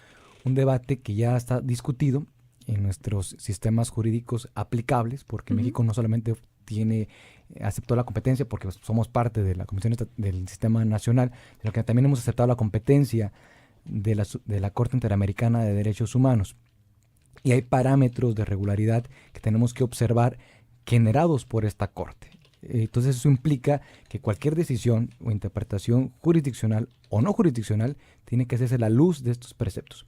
un debate que ya está discutido en nuestros sistemas jurídicos aplicables, porque México no solamente aceptó la competencia porque somos parte de la Comisión del Sistema Nacional, sino que también hemos aceptado la competencia de la Corte Interamericana de Derechos Humanos. Y hay parámetros de regularidad que tenemos que observar generados por esta Corte. Entonces eso implica que cualquier decisión o interpretación jurisdiccional o no jurisdiccional tiene que hacerse a la luz de estos preceptos.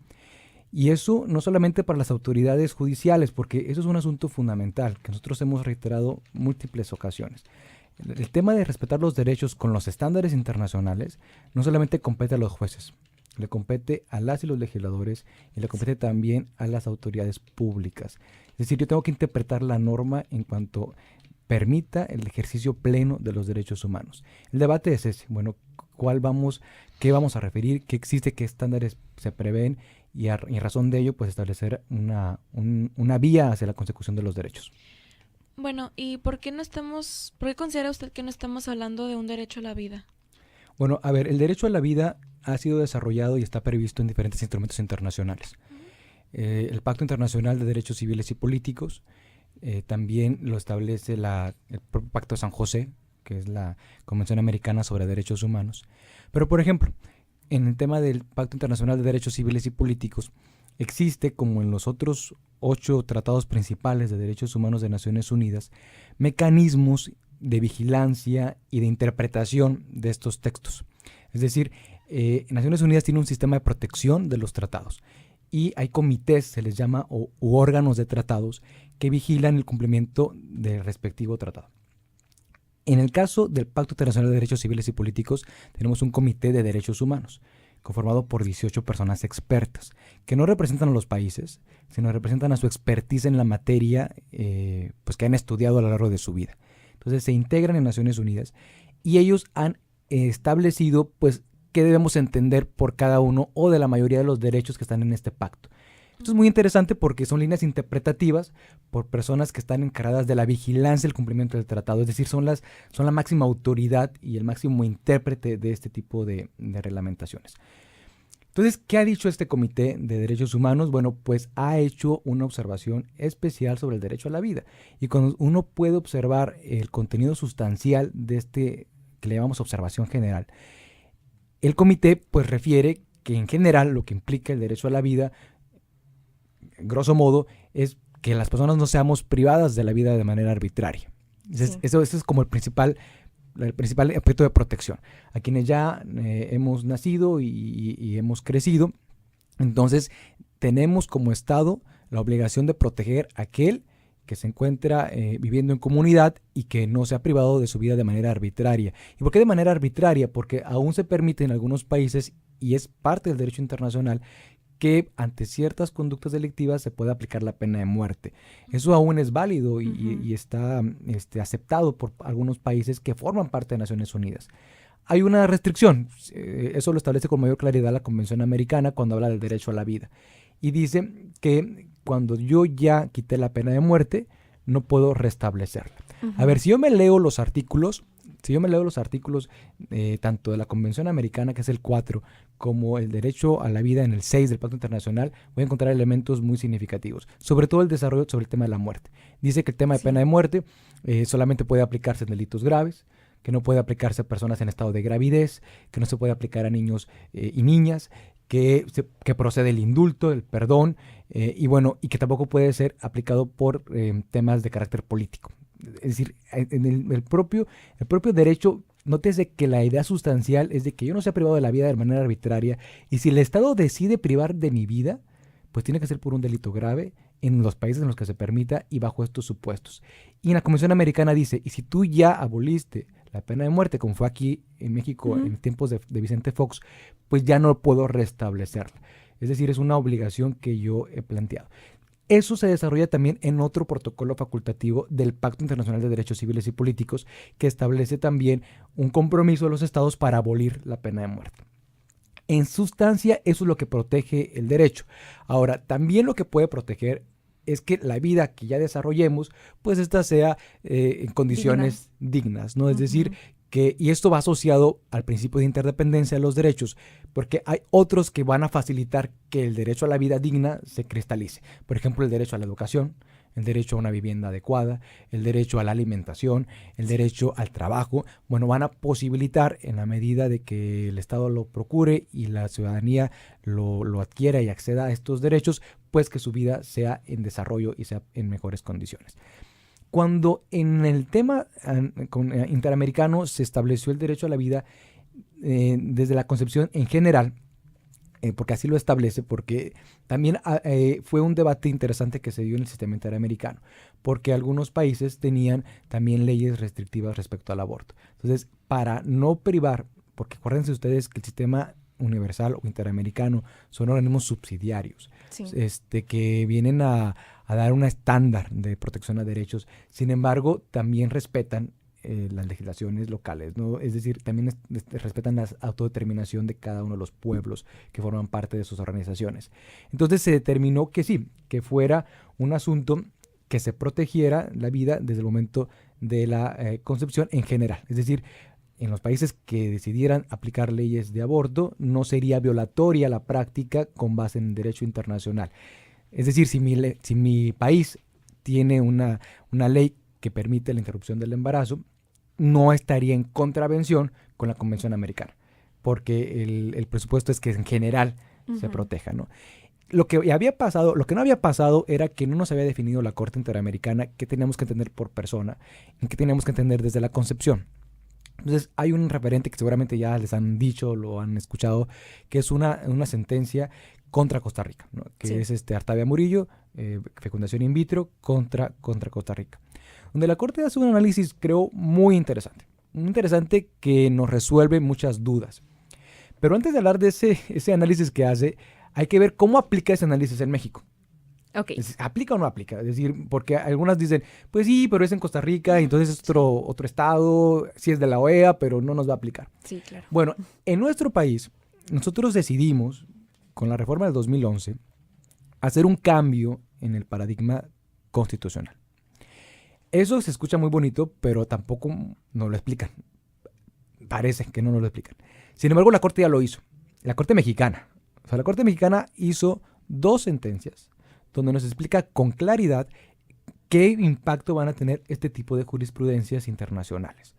Y eso no solamente para las autoridades judiciales, porque eso es un asunto fundamental que nosotros hemos reiterado múltiples ocasiones. El tema de respetar los derechos con los estándares internacionales no solamente compete a los jueces, le compete a las y los legisladores y le compete también a las autoridades públicas. Es decir, yo tengo que interpretar la norma en cuanto permita el ejercicio pleno de los derechos humanos. El debate es ese, bueno, ¿qué vamos a referir? ¿Qué existe? ¿Qué estándares se prevén? Y en razón de ello, pues establecer una vía hacia la consecución de los derechos. Bueno, ¿y por qué considera usted que no estamos hablando de un derecho a la vida? Bueno, a ver, el derecho a la vida ha sido desarrollado y está previsto en diferentes instrumentos internacionales. El Pacto Internacional de Derechos Civiles y Políticos, también lo establece el propio Pacto de San José, que es la Convención Americana sobre Derechos Humanos. Pero, por ejemplo, en el tema del Pacto Internacional de Derechos Civiles y Políticos, existe, como en los otros 8 tratados principales de derechos humanos de Naciones Unidas, mecanismos de vigilancia y de interpretación de estos textos. Es decir, Naciones Unidas tiene un sistema de protección de los tratados y hay comités, se les llama, u órganos de tratados que vigilan el cumplimiento del respectivo tratado. En el caso del Pacto Internacional de Derechos Civiles y Políticos, tenemos un comité de derechos humanos, conformado por 18 personas expertas, que no representan a los países, sino representan a su expertise en la materia pues que han estudiado a lo largo de su vida. Entonces se integran en Naciones Unidas y ellos han establecido pues qué debemos entender por cada uno o de la mayoría de los derechos que están en este pacto. Esto es muy interesante porque son líneas interpretativas por personas que están encargadas de la vigilancia y el cumplimiento del tratado, es decir, son la máxima autoridad y el máximo intérprete de este tipo de reglamentaciones. Entonces, ¿qué ha dicho este Comité de Derechos Humanos? Bueno, pues ha hecho una observación especial sobre el derecho a la vida. Y cuando uno puede observar el contenido sustancial de este que le llamamos observación general, el comité pues refiere que en general lo que implica el derecho a la vida, grosso modo, es que las personas no seamos privadas de la vida de manera arbitraria. Entonces, eso es como el principal aspecto de protección. A quienes ya hemos nacido y hemos crecido, entonces tenemos como Estado la obligación de proteger a aquel que se encuentra viviendo en comunidad y que no se ha privado de su vida de manera arbitraria. ¿Y por qué de manera arbitraria? Porque aún se permite en algunos países, y es parte del derecho internacional, que ante ciertas conductas delictivas se puede aplicar la pena de muerte. Eso aún es válido y está aceptado por algunos países que forman parte de Naciones Unidas. Hay una restricción, eso lo establece con mayor claridad la Convención Americana cuando habla del derecho a la vida. Y dice que cuando yo ya quité la pena de muerte, no puedo restablecerla. A ver, si yo me leo los artículos, tanto de la Convención Americana, que es el 4, como el derecho a la vida en el 6 del Pacto Internacional, voy a encontrar elementos muy significativos, sobre todo el desarrollo sobre el tema de la muerte. Dice que el tema de pena de muerte solamente puede aplicarse en delitos graves, que no puede aplicarse a personas en estado de gravidez, que no se puede aplicar a niños y niñas, que procede el indulto, el perdón, y que tampoco puede ser aplicado por temas de carácter político. Es decir, en el propio derecho, nótese que la idea sustancial es de que yo no sea privado de la vida de manera arbitraria, y si el Estado decide privar de mi vida, pues tiene que ser por un delito grave en los países en los que se permita y bajo estos supuestos. Y en la Convención Americana dice, y si tú ya aboliste la pena de muerte, como fue aquí en México en tiempos de Vicente Fox, pues ya no puedo restablecerla. Es decir, es una obligación que yo he planteado. Eso se desarrolla también en otro protocolo facultativo del Pacto Internacional de Derechos Civiles y Políticos, que establece también un compromiso de los estados para abolir la pena de muerte. En sustancia, eso es lo que protege el derecho. Ahora, también lo que puede proteger es que la vida que ya desarrollemos, pues esta sea en condiciones dignas, ¿no? Es decir, y esto va asociado al principio de interdependencia de los derechos, porque hay otros que van a facilitar que el derecho a la vida digna se cristalice. Por ejemplo, el derecho a la educación, el derecho a una vivienda adecuada, el derecho a la alimentación, el derecho al trabajo. Bueno, van a posibilitar, en la medida de que el Estado lo procure y la ciudadanía lo adquiera y acceda a estos derechos, pues que su vida sea en desarrollo y sea en mejores condiciones. Cuando en el tema interamericano se estableció el derecho a la vida desde la concepción en general, porque así lo establece, porque también fue un debate interesante que se dio en el sistema interamericano, porque algunos países tenían también leyes restrictivas respecto al aborto. Entonces, para no privar, porque acuérdense ustedes que el sistema universal o interamericano son organismos subsidiarios, que vienen a dar un estándar de protección a derechos. Sin embargo, también respetan las legislaciones locales, ¿no? Es decir, también respetan la autodeterminación de cada uno de los pueblos que forman parte de sus organizaciones. Entonces se determinó que sí, que fuera un asunto que se protegiera la vida desde el momento de la concepción en general. Es decir, en los países que decidieran aplicar leyes de aborto, no sería violatoria la práctica con base en el derecho internacional. Es decir, si mi país tiene una ley que permite la interrupción del embarazo, no estaría en contravención con la Convención Americana, porque el presupuesto es que en general se proteja, ¿no? Lo que no había pasado era que no nos había definido la Corte Interamericana qué teníamos que entender por persona, en qué teníamos que entender desde la concepción. Entonces hay un referente que seguramente ya les han dicho, lo han escuchado, que es una sentencia contra Costa Rica, ¿no? Que es Artavia Murillo, fecundación in vitro contra Costa Rica, donde la Corte hace un análisis, creo, muy interesante que nos resuelve muchas dudas. Pero antes de hablar de ese análisis que hace, hay que ver cómo aplica ese análisis en México. Okay. ¿Aplica o no aplica? Es decir, porque algunas dicen, pues sí, pero es en Costa Rica, entonces es otro estado, sí es de la OEA, pero no nos va a aplicar. Sí, claro. Bueno, en nuestro país, nosotros decidimos, con la reforma del 2011, hacer un cambio en el paradigma constitucional. Eso se escucha muy bonito, pero tampoco nos lo explican. Parece que no nos lo explican. Sin embargo, la Corte ya lo hizo. La Corte Mexicana. O sea, la Corte Mexicana hizo 2 sentencias donde nos explica con claridad qué impacto van a tener este tipo de jurisprudencias internacionales.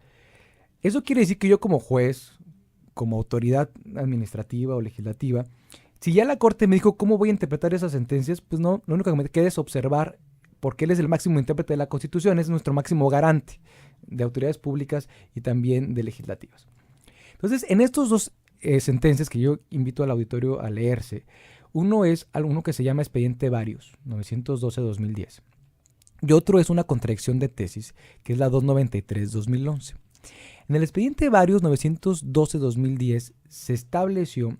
Eso quiere decir que yo como juez, como autoridad administrativa o legislativa, si ya la Corte me dijo cómo voy a interpretar esas sentencias, pues no, lo único que me queda es observar, porque él es el máximo intérprete de la Constitución, es nuestro máximo garante de autoridades públicas y también de legislativas. Entonces, en estos 2 sentencias que yo invito al auditorio a leerse, uno es uno que se llama Expediente Varios, 912-2010, y otro es una contradicción de tesis, que es la 293-2011. En el expediente varios 912-2010 se estableció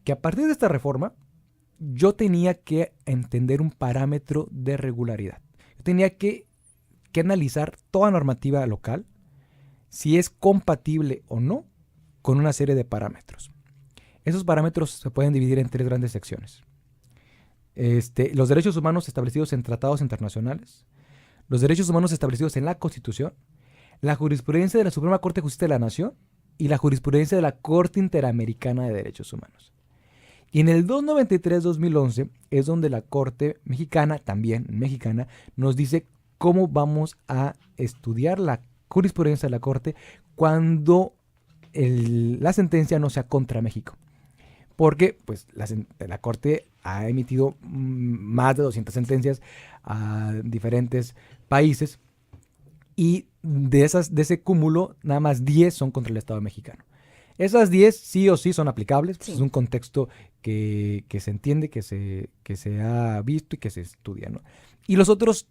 que a partir de esta reforma yo tenía que entender un parámetro de regularidad. Yo tenía que analizar toda normativa local, si es compatible o no con una serie de parámetros. Esos parámetros se pueden dividir en 3 grandes secciones. Los derechos humanos establecidos en tratados internacionales, los derechos humanos establecidos en la Constitución, la jurisprudencia de la Suprema Corte de Justicia de la Nación y la jurisprudencia de la Corte Interamericana de Derechos Humanos. Y en el 293-2011 es donde la Corte mexicana, también mexicana, nos dice cómo vamos a estudiar la jurisprudencia de la Corte cuando la sentencia no sea contra México. Porque pues, la Corte ha emitido más de 200 sentencias a diferentes países y de ese cúmulo nada más 10 son contra el Estado mexicano. Esas 10 sí o sí son aplicables, pues, es un contexto que se entiende, que se ha visto y que se estudia, ¿no? Y los otros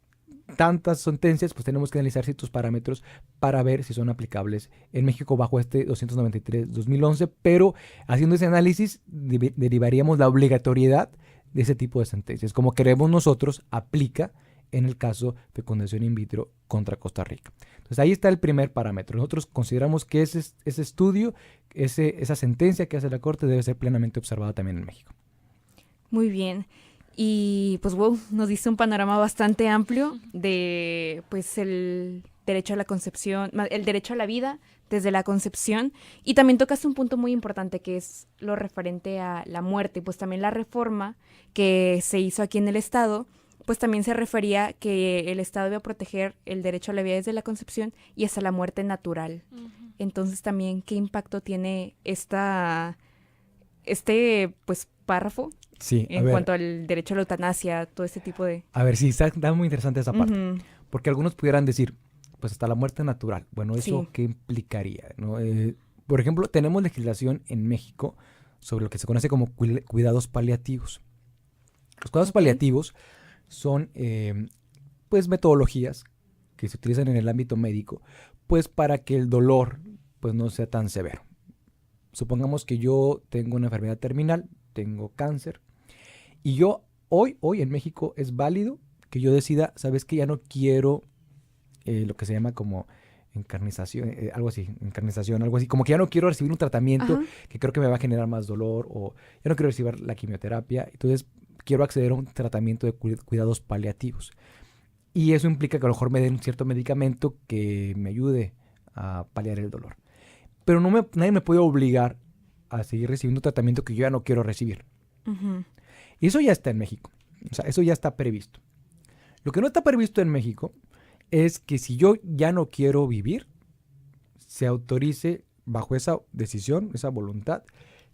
tantas sentencias, pues tenemos que analizar ciertos parámetros para ver si son aplicables en México bajo este 293-2011, pero haciendo ese análisis derivaríamos la obligatoriedad de ese tipo de sentencias. Como queremos nosotros, aplica en el caso de fecundación in vitro contra Costa Rica. Entonces ahí está el primer parámetro. Nosotros consideramos que ese estudio, esa sentencia que hace la Corte debe ser plenamente observada también en México. Muy bien. Y pues nos dice un panorama bastante amplio de pues el derecho a la concepción, el derecho a la vida desde la concepción, y también tocaste un punto muy importante que es lo referente a la muerte, pues también la reforma que se hizo aquí en el Estado, pues también se refería que el Estado debe proteger el derecho a la vida desde la concepción y hasta la muerte natural. Entonces también, ¿qué impacto tiene pues párrafo? Sí, en cuanto al derecho a la eutanasia, todo este tipo de... A ver, sí, está muy interesante esa parte. Porque algunos pudieran decir, pues hasta la muerte natural. Bueno, ¿eso qué implicaría? ¿No? Por ejemplo, tenemos legislación en México sobre lo que se conoce como cuidados paliativos. Los cuidados paliativos son, pues, metodologías que se utilizan en el ámbito médico, pues, para que el dolor, pues, no sea tan severo. Supongamos que yo tengo una enfermedad terminal, tengo cáncer, y yo hoy en México es válido que yo decida, ¿sabes qué? Ya no quiero lo que se llama como encarnización, algo así, como que ya no quiero recibir un tratamiento que creo que me va a generar más dolor, o ya no quiero recibir la quimioterapia, entonces quiero acceder a un tratamiento de cuidados paliativos. Y eso implica que a lo mejor me den un cierto medicamento que me ayude a paliar el dolor. Pero nadie me puede obligar a seguir recibiendo un tratamiento que yo ya no quiero recibir. Y eso ya está en México. O sea, eso ya está previsto. Lo que no está previsto en México es que si yo ya no quiero vivir, se autorice bajo esa decisión, esa voluntad,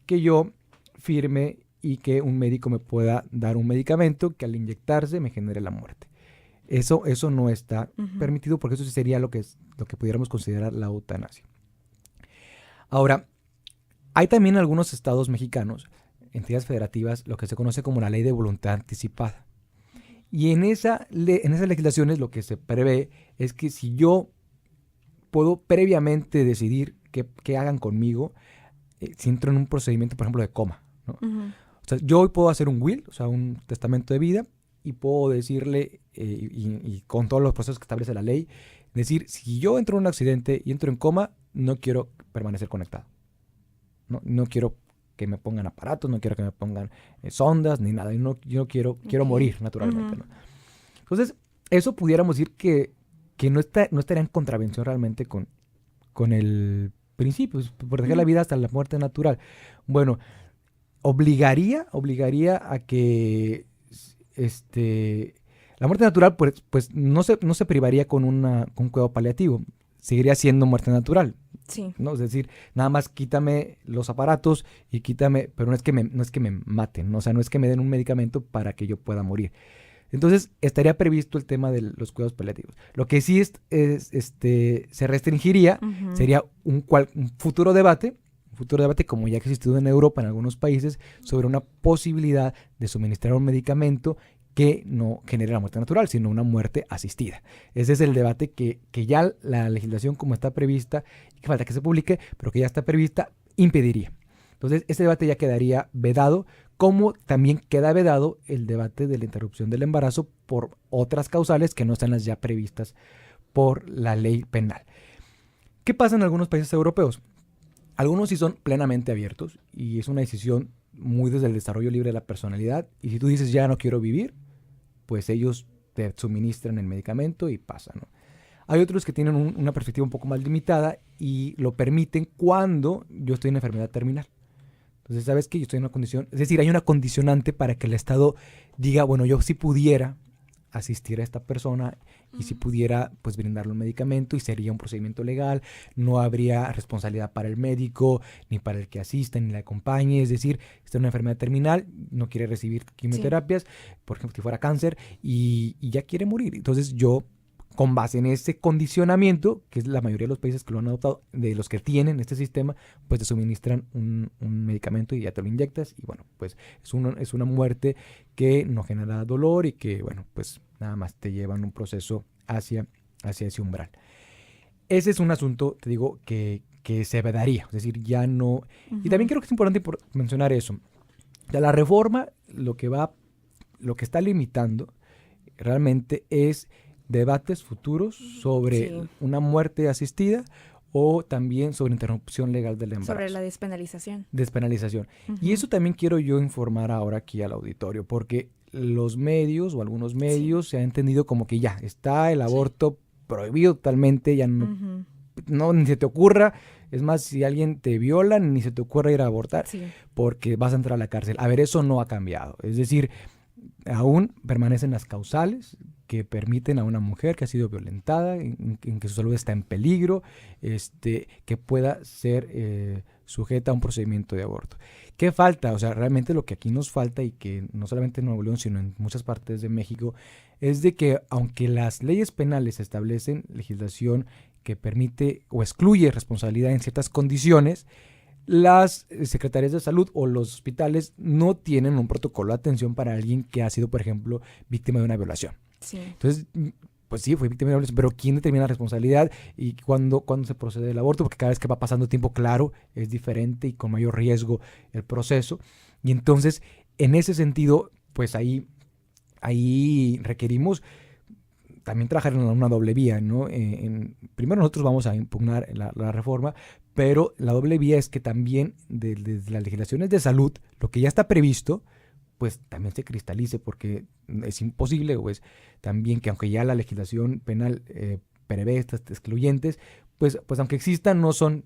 que yo firme y que un médico me pueda dar un medicamento que al inyectarse me genere la muerte. Eso no está permitido, porque eso sí sería lo que pudiéramos considerar la eutanasia. Ahora, hay también algunos estados mexicanos, entidades federativas, lo que se conoce como la ley de voluntad anticipada. Y en esas legislaciones lo que se prevé es que si yo puedo previamente decidir qué hagan conmigo, si entro en un procedimiento, por ejemplo, de coma, ¿no? O sea, yo hoy puedo hacer un will, o sea, un testamento de vida, y puedo decirle, y con todos los procesos que establece la ley, decir, si yo entro en un accidente y entro en coma, no quiero permanecer conectado. No quiero que me pongan aparatos, no quiero que me pongan sondas, ni nada. Yo quiero morir naturalmente, ¿no? Entonces, eso pudiéramos decir que no estaría en contravención realmente con el principio, proteger la vida hasta la muerte natural. Bueno, obligaría a que la muerte natural pues no se privaría con un cuidado paliativo, seguiría siendo muerte natural. Sí. ¿No? Es decir, nada más quítame los aparatos y quítame, pero no es que me maten, ¿no? O sea, no es que me den un medicamento para que yo pueda morir. Entonces, estaría previsto el tema de los cuidados paliativos. Lo que sí se restringiría sería un futuro debate como ya que ha existido en Europa, en algunos países, sobre una posibilidad de suministrar un medicamento que no genere la muerte natural, sino una muerte asistida. Ese es el debate que ya la legislación como está prevista, y que falta que se publique, pero que ya está prevista, impediría. Entonces, ese debate ya quedaría vedado, como también queda vedado el debate de la interrupción del embarazo por otras causales que no están las ya previstas por la ley penal. ¿Qué pasa en algunos países europeos? Algunos sí son plenamente abiertos y es una decisión muy desde el desarrollo libre de la personalidad, y si tú dices ya no quiero vivir, pues ellos te suministran el medicamento y pasa, ¿no? Hay otros que tienen una perspectiva un poco más limitada y lo permiten cuando yo estoy en enfermedad terminal. Entonces, ¿sabes qué? Yo estoy en una condición, es decir, hay una condicionante para que el Estado diga, bueno, yo sí pudiera asistir a esta persona y si pudiera pues brindarle un medicamento y sería un procedimiento legal, no habría responsabilidad para el médico, ni para el que asista, ni le acompañe, es decir, está en una enfermedad terminal, no quiere recibir quimioterapias, por ejemplo, si fuera cáncer, y ya quiere morir. Entonces yo, con base en ese condicionamiento, que es la mayoría de los países que lo han adoptado, de los que tienen este sistema, pues te suministran un medicamento y ya te lo inyectas, y bueno, pues es una muerte que no genera dolor y que, bueno, pues nada más te llevan un proceso hacia ese umbral. Ese es un asunto, te digo, que se vedaría, es decir, ya no... Uh-huh. Y también creo que es importante mencionar eso. Ya la reforma lo que está limitando realmente es debates futuros sobre una muerte asistida o también sobre interrupción legal del embarazo. Sobre la despenalización. Uh-huh. Y eso también quiero yo informar ahora aquí al auditorio, porque los medios o algunos medios se ha entendido como que ya está el aborto prohibido totalmente, ya no ni se te ocurra, es más, si alguien te viola, ni se te ocurra ir a abortar, porque vas a entrar a la cárcel. A ver, eso no ha cambiado, es decir, aún permanecen las causales que permiten a una mujer que ha sido violentada, en que su salud está en peligro, que pueda ser sujeta a un procedimiento de aborto. ¿Qué falta? O sea, realmente lo que aquí nos falta, y que no solamente en Nuevo León, sino en muchas partes de México, es de que aunque las leyes penales establecen legislación que permite o excluye responsabilidad en ciertas condiciones, las secretarías de salud o los hospitales no tienen un protocolo de atención para alguien que ha sido, por ejemplo, víctima de una violación. Sí. Entonces, pues sí, fue víctima de una violación, pero ¿quién determina la responsabilidad y cuándo se procede el aborto? Porque cada vez que va pasando tiempo, claro, es diferente y con mayor riesgo el proceso. Y entonces, en ese sentido, pues ahí requerimos también trabajar en una doble vía, ¿no? Primero nosotros vamos a impugnar la reforma, pero la doble vía es que también desde las legislaciones de salud, lo que ya está previsto, pues también se cristalice, porque es imposible, pues también que aunque ya la legislación penal prevé estas excluyentes, pues aunque existan no son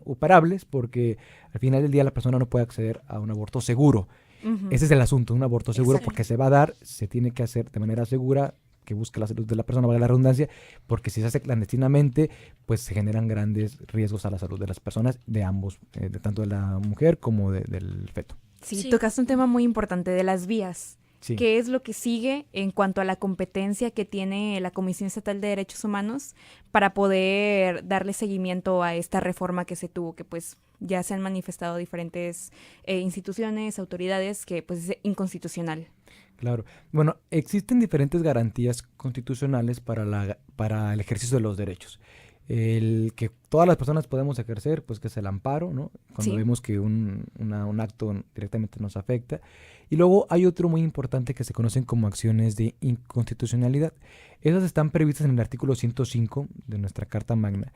operables, porque al final del día la persona no puede acceder a un aborto seguro. Uh-huh. Ese es el asunto, un aborto seguro. Exacto. Porque se va a dar, se tiene que hacer de manera segura, que busque la salud de la persona, valga la redundancia, porque si se hace clandestinamente, pues se generan grandes riesgos a la salud de las personas, de ambos, tanto de la mujer como del feto. Sí, tocaste un tema muy importante de las vías. Sí. ¿Qué es lo que sigue en cuanto a la competencia que tiene la Comisión Estatal de Derechos Humanos para poder darle seguimiento a esta reforma que se tuvo, que pues ya se han manifestado diferentes instituciones, autoridades, que pues es inconstitucional? Claro. Bueno, existen diferentes garantías constitucionales para el ejercicio de los derechos. El que todas las personas podemos ejercer, pues que es el amparo, ¿no? Cuando vemos que un acto directamente nos afecta. Y luego hay otro muy importante que se conocen como acciones de inconstitucionalidad. Esas están previstas en el artículo 105 de nuestra Carta Magna.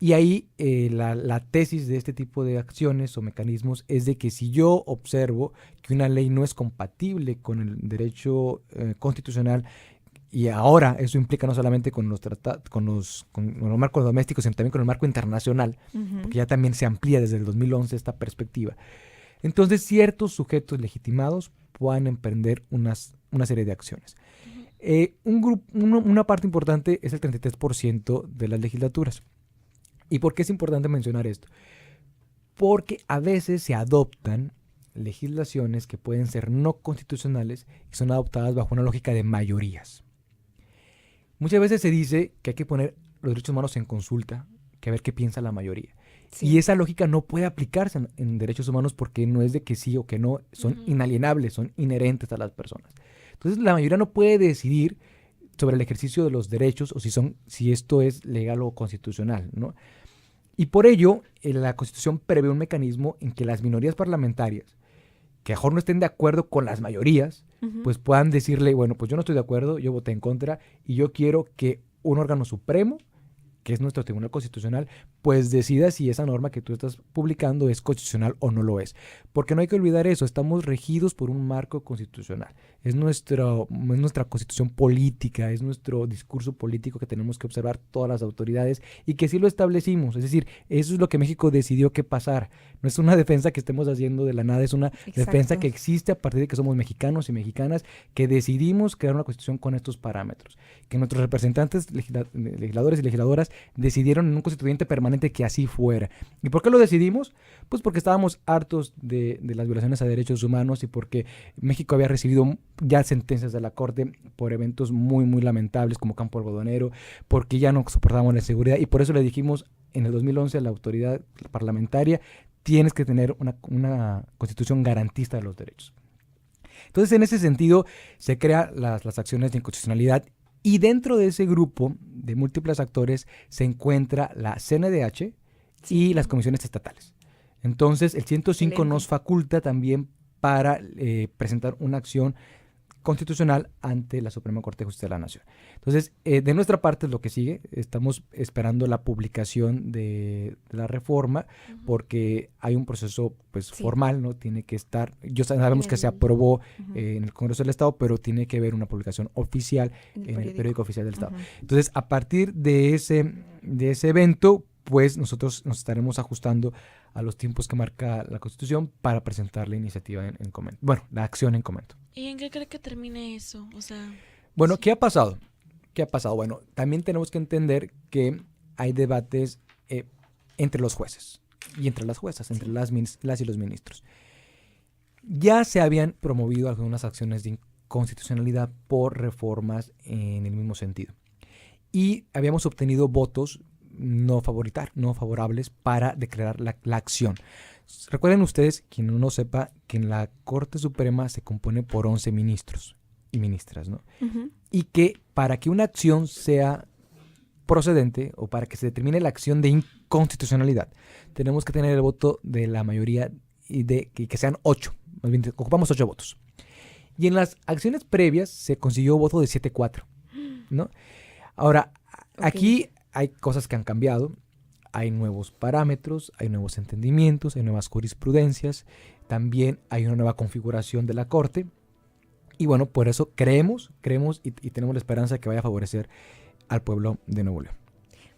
Y ahí la tesis de este tipo de acciones o mecanismos es de que si yo observo que una ley no es compatible con el derecho constitucional, y ahora eso implica no solamente con los marcos domésticos, sino también con el marco internacional, porque ya también se amplía desde el 2011 esta perspectiva. Entonces ciertos sujetos legitimados puedan emprender una serie de acciones. Una parte importante es el 33% de las legislaturas. ¿Y por qué es importante mencionar esto? Porque a veces se adoptan legislaciones que pueden ser no constitucionales y son adoptadas bajo una lógica de mayorías. Muchas veces se dice que hay que poner los derechos humanos en consulta, que a ver qué piensa la mayoría. Sí. Y esa lógica no puede aplicarse en derechos humanos porque no es de que sí o que no, son inalienables, son inherentes a las personas. Entonces la mayoría no puede decidir sobre el ejercicio de los derechos o si esto es legal o constitucional, ¿no? Y por ello, la Constitución prevé un mecanismo en que las minorías parlamentarias, que a lo mejor no estén de acuerdo con las mayorías, pues puedan decirle, bueno, pues yo no estoy de acuerdo, yo voté en contra y yo quiero que un órgano supremo, que es nuestro Tribunal Constitucional, pues decida si esa norma que tú estás publicando es constitucional o no lo es. Porque no hay que olvidar eso, estamos regidos por un marco constitucional. Es nuestra constitución política, es nuestro discurso político que tenemos que observar todas las autoridades y que sí lo establecimos. Es decir, eso es lo que México decidió que pasara. No es una defensa que estemos haciendo de la nada, es una defensa que existe a partir de que somos mexicanos y mexicanas, que decidimos crear una constitución con estos parámetros. Que nuestros representantes, legisladores y legisladoras, decidieron en un constituyente permanente que así fuera. ¿Y por qué lo decidimos? Pues porque estábamos hartos de las violaciones a derechos humanos y porque México había recibido ya sentencias de la Corte por eventos muy, muy lamentables como Campo Algodonero, porque ya no soportábamos la inseguridad y por eso le dijimos en el 2011 a la autoridad parlamentaria, tienes que tener una constitución garantista de los derechos. Entonces, en ese sentido, se crean las acciones de inconstitucionalidad. Y dentro de ese grupo de múltiples actores se encuentra la CNDH y las comisiones estatales. Entonces, el 105 nos faculta también para presentar una acción constitucional ante la Suprema Corte de Justicia de la Nación. Entonces, de nuestra parte es lo que sigue. Estamos esperando la publicación de la reforma porque hay un proceso formal, ¿no? Tiene que estar, sabemos que se aprobó en el Congreso del Estado, pero tiene que haber una publicación oficial en el periódico oficial del Estado. Entonces, a partir de ese evento, pues nosotros nos estaremos ajustando a los tiempos que marca la Constitución para presentar la iniciativa en comento. Bueno, la acción en comento. ¿Y en qué cree que termine eso? O sea, bueno, ¿qué ha pasado? ¿Qué ha pasado? Bueno, también tenemos que entender que hay debates entre los jueces y entre las juezas, entre las y los ministros. Ya se habían promovido algunas acciones de inconstitucionalidad por reformas en el mismo sentido. Y habíamos obtenido votos no favorables para declarar la acción. Recuerden ustedes, quien no sepa, que en la Corte Suprema se compone por 11 ministros y ministras, ¿no? Y que para que una acción sea procedente o para que se determine la acción de inconstitucionalidad, tenemos que tener el voto de la mayoría y que sean 8, más bien ocupamos 8 votos. Y en las acciones previas se consiguió voto de 7-4, ¿no? Ahora, aquí hay cosas que han cambiado, hay nuevos parámetros, hay nuevos entendimientos, hay nuevas jurisprudencias, también hay una nueva configuración de la Corte y bueno, por eso creemos y tenemos la esperanza de que vaya a favorecer al pueblo de Nuevo León.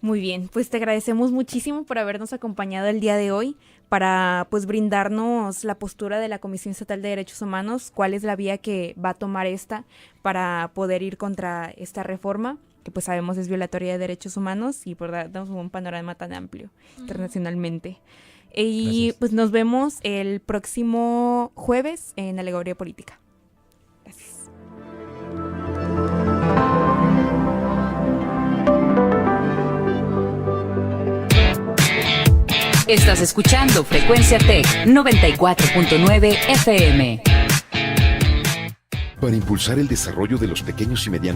Muy bien, pues te agradecemos muchísimo por habernos acompañado el día de hoy para pues brindarnos la postura de la Comisión Estatal de Derechos Humanos, cuál es la vía que va a tomar esta para poder ir contra esta reforma, que pues sabemos es violatoria de derechos humanos y por darnos un panorama tan amplio internacionalmente. Y gracias. Pues nos vemos el próximo jueves en Alegoría Política. Gracias. Estás escuchando Frecuencia Tech 94.9 FM. Para impulsar el desarrollo de los pequeños y medianos